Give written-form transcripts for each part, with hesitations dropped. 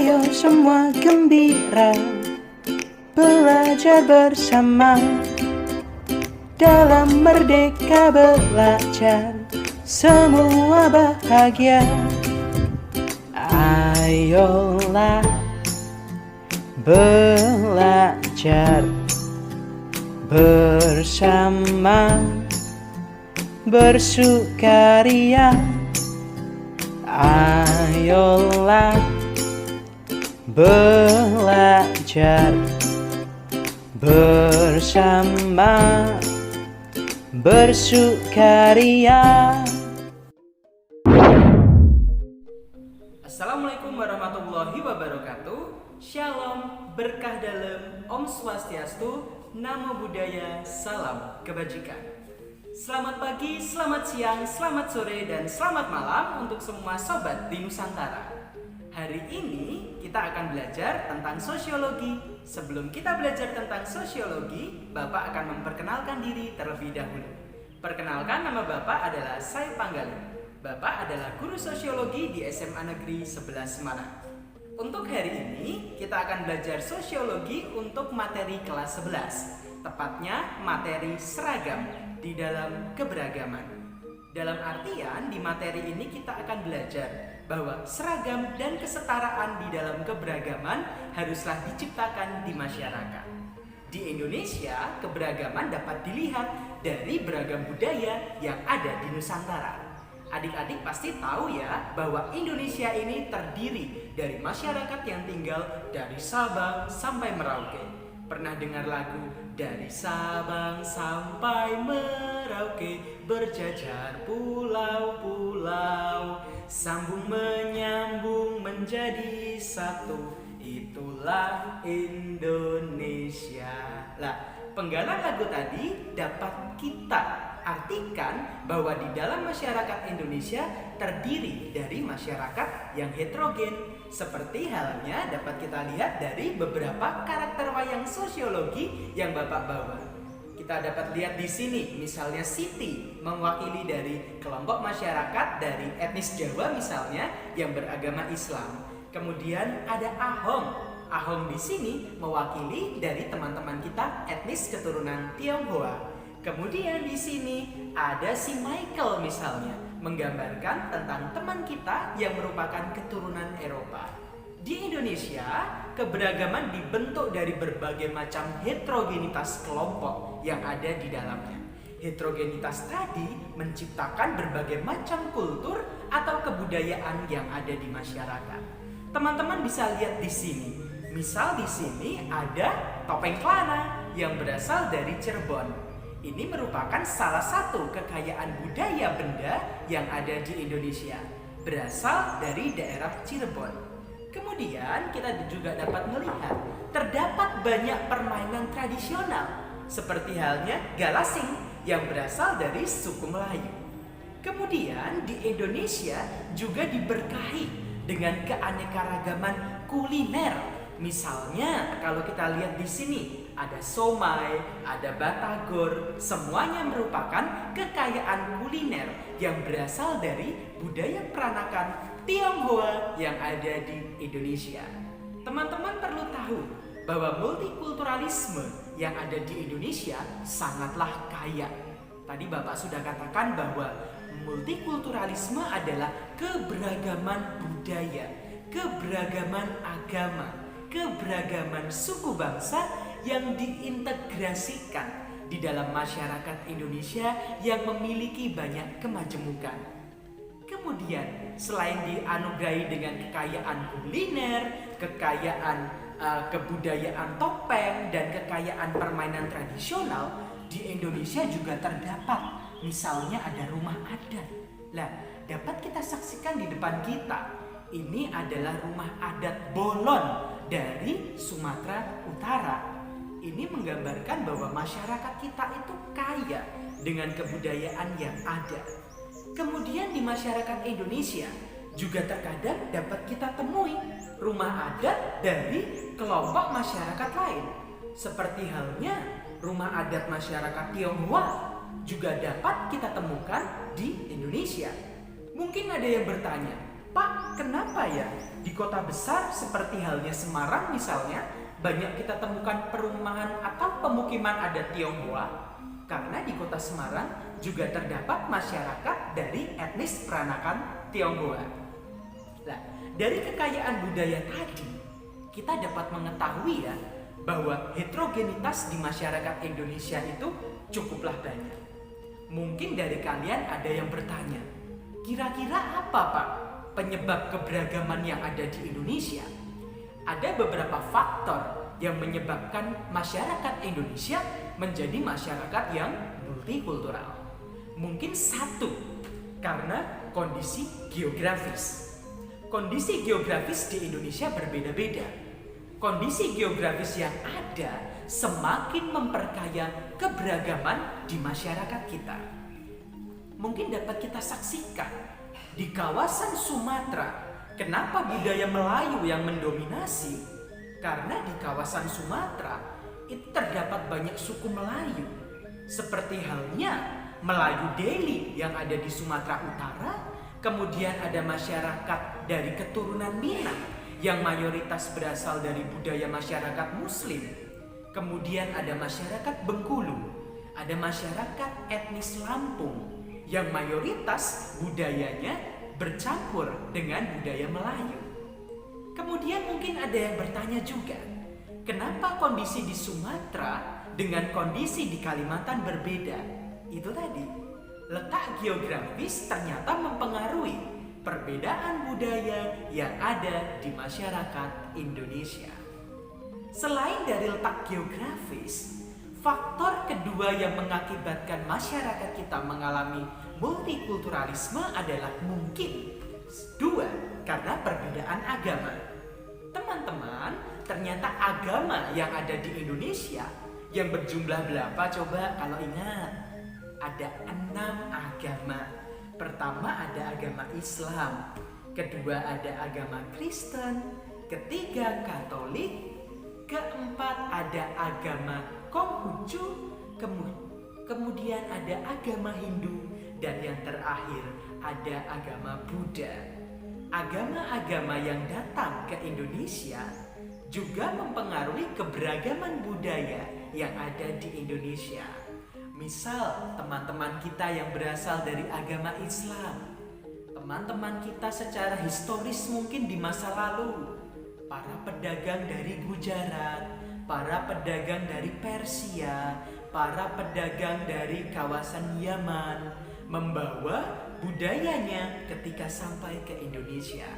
Ayo semua gembira belajar bersama. Dalam merdeka belajar semua bahagia. Ayolah belajar bersama, bersukaria. Ayolah belajar bersama, bersukaria. Assalamualaikum warahmatullahi wabarakatuh. Shalom, berkah dalam, Om Swastiastu, Namo Buddhaya, salam kebajikan. Selamat pagi, selamat siang, selamat sore, dan selamat malam untuk semua sobat di Nusantara. Hari ini kita akan belajar tentang sosiologi. Sebelum kita belajar tentang sosiologi, Bapak akan memperkenalkan diri terlebih dahulu. Perkenalkan, nama Bapak adalah Said Panggalin. Bapak adalah guru sosiologi di SMA Negeri 11 Semarang. Untuk hari ini, kita akan belajar sosiologi untuk materi kelas 11. Tepatnya materi seragam di dalam keberagaman. Dalam artian, di materi ini kita akan belajar bahwa seragam dan kesetaraan di dalam keberagaman haruslah diciptakan di masyarakat. Di Indonesia, keberagaman dapat dilihat dari beragam budaya yang ada di Nusantara. Adik-adik pasti tahu ya bahwa Indonesia ini terdiri dari masyarakat yang tinggal dari Sabang sampai Merauke. Pernah dengar lagu dari Sabang sampai Merauke, berjajar pulau-pulau, sambung menyambung menjadi satu, itulah Indonesia. Lah, penggalan lagu tadi dapat kita artikan bahwa di dalam masyarakat Indonesia terdiri dari masyarakat yang heterogen. Seperti halnya dapat kita lihat dari beberapa karakter wayang sosiologi yang Bapak bawa. Kita dapat lihat di sini, misalnya Siti mewakili dari kelompok masyarakat dari etnis Jawa misalnya yang beragama Islam. Kemudian ada Ahong. Ahong di sini mewakili dari teman-teman kita etnis keturunan Tionghoa. Kemudian di sini ada si Michael misalnya, menggambarkan tentang teman kita yang merupakan keturunan Eropa. Di Indonesia, keberagaman dibentuk dari berbagai macam heterogenitas kelompok yang ada di dalamnya. Heterogenitas tadi menciptakan berbagai macam kultur atau kebudayaan yang ada di masyarakat. Teman-teman bisa lihat di sini. Misal di sini ada topeng Kelana yang berasal dari Cirebon. Ini merupakan salah satu kekayaan budaya benda yang ada di Indonesia, berasal dari daerah Cirebon. Kemudian kita juga dapat melihat terdapat banyak permainan tradisional, seperti halnya galasing yang berasal dari suku Melayu. Kemudian di Indonesia juga diberkahi dengan keanekaragaman kuliner. Misalnya kalau kita lihat di sini ada somai, ada batagor, semuanya merupakan kekayaan kuliner yang berasal dari budaya peranakan Tionghoa yang ada di Indonesia. Teman-teman perlu tahu bahwa multikulturalisme yang ada di Indonesia sangatlah kaya. Tadi Bapak sudah katakan bahwa multikulturalisme adalah keberagaman budaya, keberagaman agama, keberagaman suku bangsa yang diintegrasikan di dalam masyarakat Indonesia yang memiliki banyak kemajemukan. Kemudian, selain dianugerahi dengan kekayaan kuliner, kekayaan kebudayaan topeng, dan kekayaan permainan tradisional, di Indonesia juga terdapat. Misalnya ada rumah adat. Lah, dapat kita saksikan di depan kita. Ini adalah rumah adat Bolon dari Sumatera Utara. Ini menggambarkan bahwa masyarakat kita itu kaya dengan kebudayaan yang ada. Kemudian di masyarakat Indonesia juga terkadang dapat kita temui rumah adat dari kelompok masyarakat lain. Seperti halnya rumah adat masyarakat Tionghoa juga dapat kita temukan di Indonesia. Mungkin ada yang bertanya, Pak, kenapa ya di kota besar seperti halnya Semarang misalnya, banyak kita temukan perumahan atau pemukiman adat Tionghoa? Karena di kota Semarang juga terdapat masyarakat dari etnis peranakan Tionghoa. Nah, dari kekayaan budaya tadi, kita dapat mengetahui ya bahwa heterogenitas di masyarakat Indonesia itu cukuplah banyak. Mungkin dari kalian ada yang bertanya, kira-kira apa Pak penyebab keberagaman yang ada di Indonesia? Ada beberapa faktor yang menyebabkan masyarakat Indonesia menjadi masyarakat yang multikultural. Mungkin satu, karena kondisi geografis. Kondisi geografis di Indonesia berbeda-beda. Kondisi geografis yang ada semakin memperkaya keberagaman di masyarakat kita. Mungkin dapat kita saksikan di kawasan Sumatera, kenapa budaya Melayu yang mendominasi? Karena di kawasan Sumatera itu terdapat banyak suku Melayu. Seperti halnya Melayu Deli yang ada di Sumatera Utara, kemudian ada masyarakat dari keturunan Minang yang mayoritas berasal dari budaya masyarakat Muslim. Kemudian ada masyarakat Bengkulu, ada masyarakat etnis Lampung yang mayoritas budayanya bercampur dengan budaya Melayu. Kemudian mungkin ada yang bertanya juga, kenapa kondisi di Sumatera dengan kondisi di Kalimantan berbeda? Itu tadi, letak geografis ternyata mempengaruhi perbedaan budaya yang ada di masyarakat Indonesia. Selain dari letak geografis, faktor kedua yang mengakibatkan masyarakat kita mengalami multikulturalisme adalah mungkin dua, karena perbedaan agama. Teman-teman, ternyata agama yang ada di Indonesia yang berjumlah berapa coba kalau ingat? Ada 6 agama. Pertama ada agama Islam, kedua ada agama Kristen, ketiga Katolik, keempat ada agama Konghucu, kemudian ada agama Hindu, dan yang terakhir ada agama Buddha. Agama-agama yang datang ke Indonesia juga mempengaruhi keberagaman budaya yang ada di Indonesia. Misal teman-teman kita yang berasal dari agama Islam, teman-teman kita secara historis mungkin di masa lalu, para pedagang dari Gujarat, para pedagang dari Persia, para pedagang dari kawasan Yaman membawa budayanya ketika sampai ke Indonesia.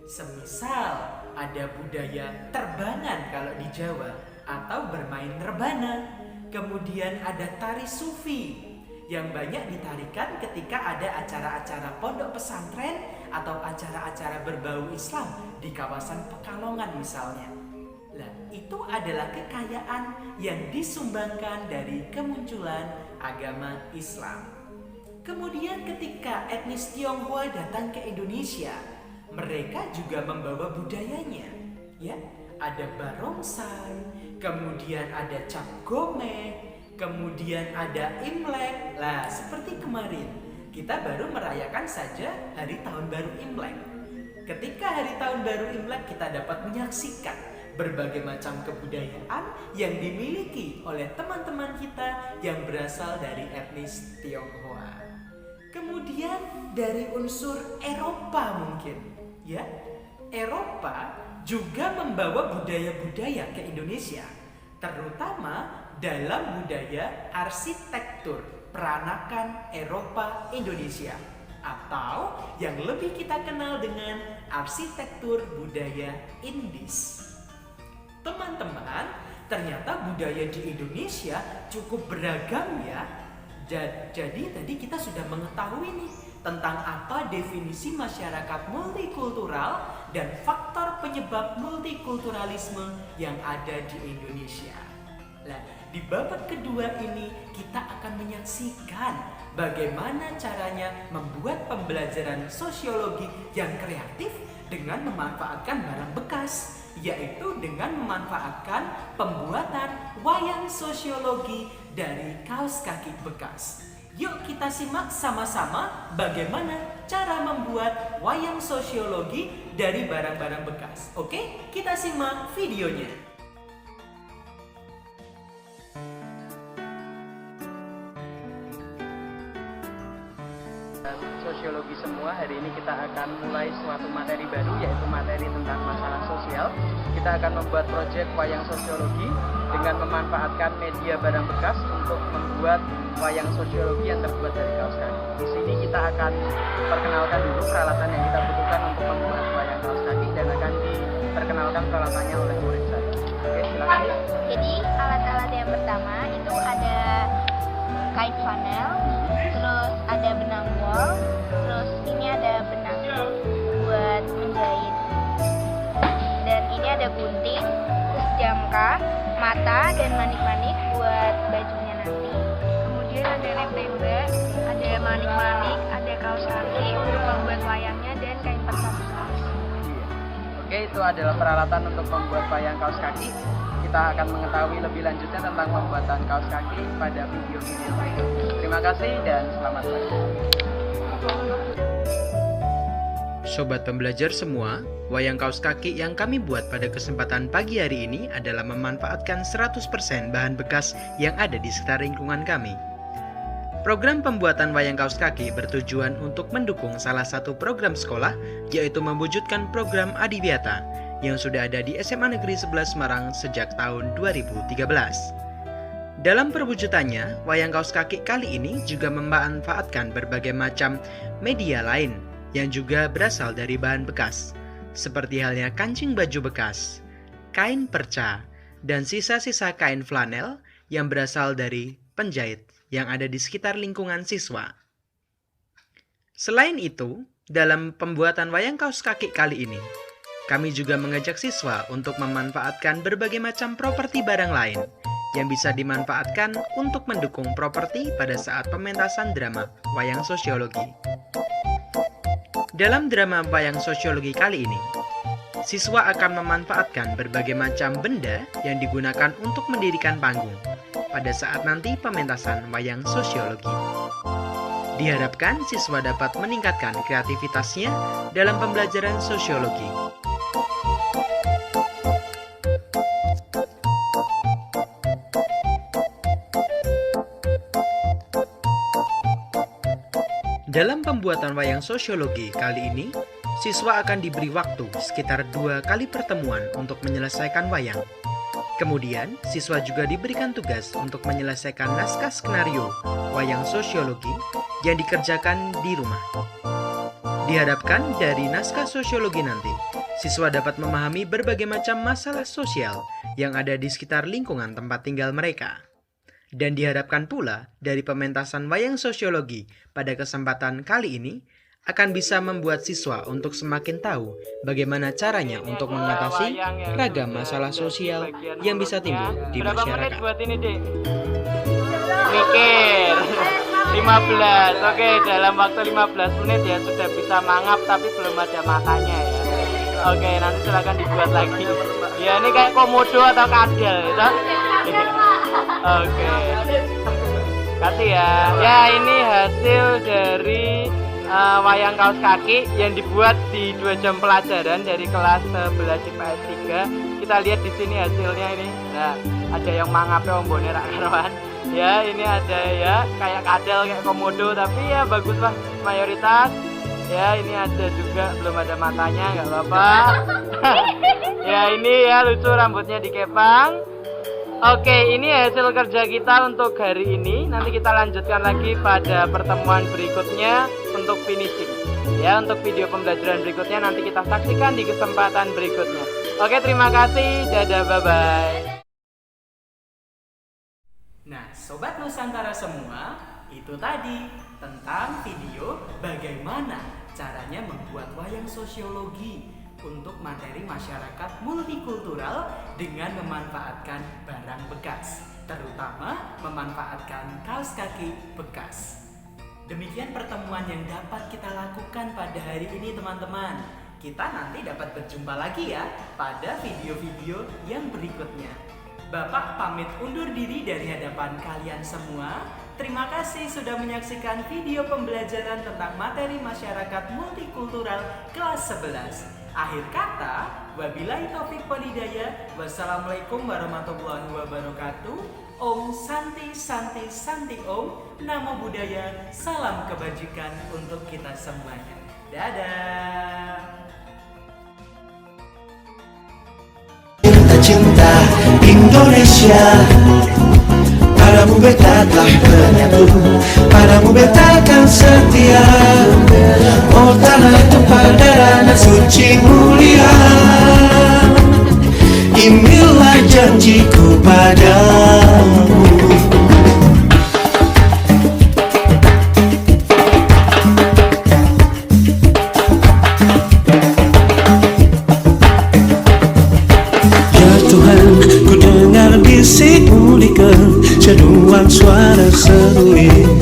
Semisal ada budaya terbangan kalau di Jawa atau bermain rebana. Kemudian ada tari sufi yang banyak ditarikan ketika ada acara-acara pondok pesantren atau acara-acara berbau Islam di kawasan Pekalongan misalnya. Nah, itu adalah kekayaan yang disumbangkan dari kemunculan agama Islam. Kemudian ketika etnis Tionghoa datang ke Indonesia, mereka juga membawa budayanya. Ya, ada barongsai, kemudian ada cap gomeh, kemudian ada Imlek. Lah, seperti kemarin kita baru merayakan saja hari tahun baru Imlek. Ketika hari tahun baru Imlek kita dapat menyaksikan berbagai macam kebudayaan yang dimiliki oleh teman-teman kita yang berasal dari etnis Tionghoa. Kemudian dari unsur Eropa mungkin, ya, Eropa juga membawa budaya-budaya ke Indonesia, terutama dalam budaya arsitektur peranakan Eropa Indonesia, atau yang lebih kita kenal dengan arsitektur budaya Indis. Teman-teman, ternyata budaya di Indonesia cukup beragam ya. Jadi tadi kita sudah mengetahui nih tentang apa definisi masyarakat multikultural dan faktor penyebab multikulturalisme yang ada di Indonesia. Nah, di babak kedua ini kita akan menyaksikan bagaimana caranya membuat pembelajaran sosiologi yang kreatif dengan memanfaatkan barang bekas, yaitu dengan memanfaatkan pembuatan wayang sosiologi dari kaos kaki bekas. Yuk kita simak sama-sama bagaimana cara membuat wayang sosiologi dari barang-barang bekas. Oke, kita simak videonya. Sosiologi semua, hari ini kita akan mulai suatu materi baru, yaitu materi tentang masalah sosial. Kita akan membuat proyek wayang sosiologi dengan memanfaatkan media barang bekas untuk membuat wayang sosiologi yang terbuat dari kaos kaki. Di sini kita akan perkenalkan dulu peralatan yang kita butuhkan untuk membuat wayang kaos kaki dan akan diperkenalkan peralatannya oleh murid saya. Oke, silakan. Jadi alat-alat yang pertama itu ada kain flanel, terus ada benang wol, terus ini ada benang buat menjahit, dan ini ada gunting, terus jangka, mata, dan manik-manik buat bajunya nanti. Kemudian ada lem tembak, ada manik-manik, ada kaos kaki untuk membuat wayangnya, dan kain persatu kaos. Oke, itu adalah peralatan untuk membuat wayang kaos kaki. Kita akan mengetahui lebih lanjutnya tentang pembuatan kaos kaki pada video-video berikutnya. Terima kasih dan selamat pagi. Sobat pembelajar semua, wayang kaos kaki yang kami buat pada kesempatan pagi hari ini adalah memanfaatkan 100% bahan bekas yang ada di sekitar lingkungan kami. Program pembuatan wayang kaos kaki bertujuan untuk mendukung salah satu program sekolah, yaitu mewujudkan program Adiwiyata yang sudah ada di SMA Negeri 11 Semarang sejak tahun 2013. Dalam perwujudannya, wayang kaos kaki kali ini juga memanfaatkan berbagai macam media lain yang juga berasal dari bahan bekas, seperti halnya kancing baju bekas, kain perca, dan sisa-sisa kain flanel yang berasal dari penjahit yang ada di sekitar lingkungan siswa. Selain itu, dalam pembuatan wayang kaos kaki kali ini, kami juga mengajak siswa untuk memanfaatkan berbagai macam properti barang lain yang bisa dimanfaatkan untuk mendukung properti pada saat pementasan drama wayang sosiologi. Dalam drama wayang sosiologi kali ini, siswa akan memanfaatkan berbagai macam benda yang digunakan untuk mendirikan panggung pada saat nanti pementasan wayang sosiologi. Diharapkan siswa dapat meningkatkan kreativitasnya dalam pembelajaran sosiologi. Dalam pembuatan wayang sosiologi kali ini, siswa akan diberi waktu sekitar 2 kali pertemuan untuk menyelesaikan wayang. Kemudian, siswa juga diberikan tugas untuk menyelesaikan naskah skenario wayang sosiologi yang dikerjakan di rumah. Diharapkan dari naskah sosiologi nanti, siswa dapat memahami berbagai macam masalah sosial yang ada di sekitar lingkungan tempat tinggal mereka. Dan diharapkan pula dari pementasan wayang sosiologi pada kesempatan kali ini akan bisa membuat siswa untuk semakin tahu bagaimana caranya untuk mengatasi ragam masalah sosial yang bisa timbul di masyarakat. Berapa menit buat ini, Dek? Mikir. 15. Oke, dalam waktu 15 menit ya sudah bisa mangap tapi belum ada makannya ya. Oke, nanti silakan dibuat lagi. Ya, ini kayak komodo atau kadal gitu. Oke. Kasih ya. Ya, ini hasil dari wayang kaos kaki yang dibuat di 2 jam pelajaran dari kelas 11 IPS 3. Kita lihat di sini hasilnya ini. Nah, ada yang mangapnya ombone rak karuan. Ya, ini ada ya kayak kadal kayak komodo tapi ya bagus lah mayoritas. Ya, ini ada juga belum ada matanya, nggak apa-apa. Ya, ini ya lucu rambutnya dikepang. Oke, ini hasil kerja kita untuk hari ini. Nanti kita lanjutkan lagi pada pertemuan berikutnya untuk finishing. Ya, untuk video pembelajaran berikutnya nanti kita saksikan di kesempatan berikutnya. Oke, terima kasih. Dadah, bye-bye. Nah, Sobat Nusantara semua, itu tadi tentang video bagaimana caranya membuat wayang sosiologi untuk materi masyarakat multikultural dengan memanfaatkan barang bekas, terutama memanfaatkan kaos kaki bekas. Demikian pertemuan yang dapat kita lakukan pada hari ini, teman-teman. Kita nanti dapat berjumpa lagi ya pada video-video yang berikutnya. Bapak pamit undur diri dari hadapan kalian semua. Terima kasih sudah menyaksikan video pembelajaran tentang materi masyarakat multikultural kelas 11. Akhir kata, wabillahi taufik walhidayah. Wassalamualaikum warahmatullahi wabarakatuh. Om Santi Santi Santi Om. Namo Buddhaya. Salam kebajikan untuk kita semuanya. Dadah. Cinta Indonesia, padamu beta telah menyatu, padamu beta akan setia. Oh tanah tumpah darah dan suci mulia, inilah janjiku padamu. Bisikmu di kejenuhan suara seruling,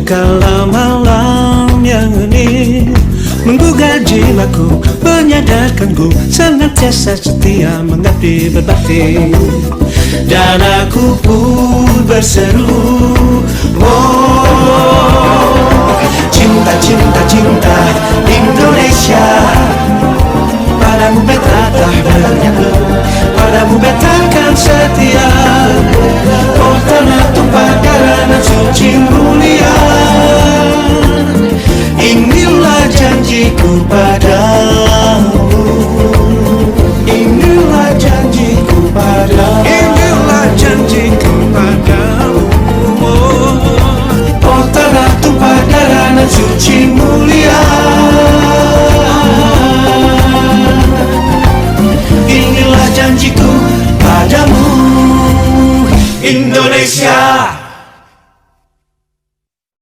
kala malam yang hening menggugah jiwaku, menyadarkanku senantiasa setia mengabdi berbakti. Dan aku pun berseru, oh cinta, cinta, cinta Indonesia, padamu beta telah menyatu, padamu beta akan setia. Oh tanah tumpah darah dan suci mulia, inilah janjiku padamu, inilah janjiku padamu, inilah janjiku padamu. Oh tanah tumpah darah dan suci mulia, inilah janjiku padamu, Indonesia.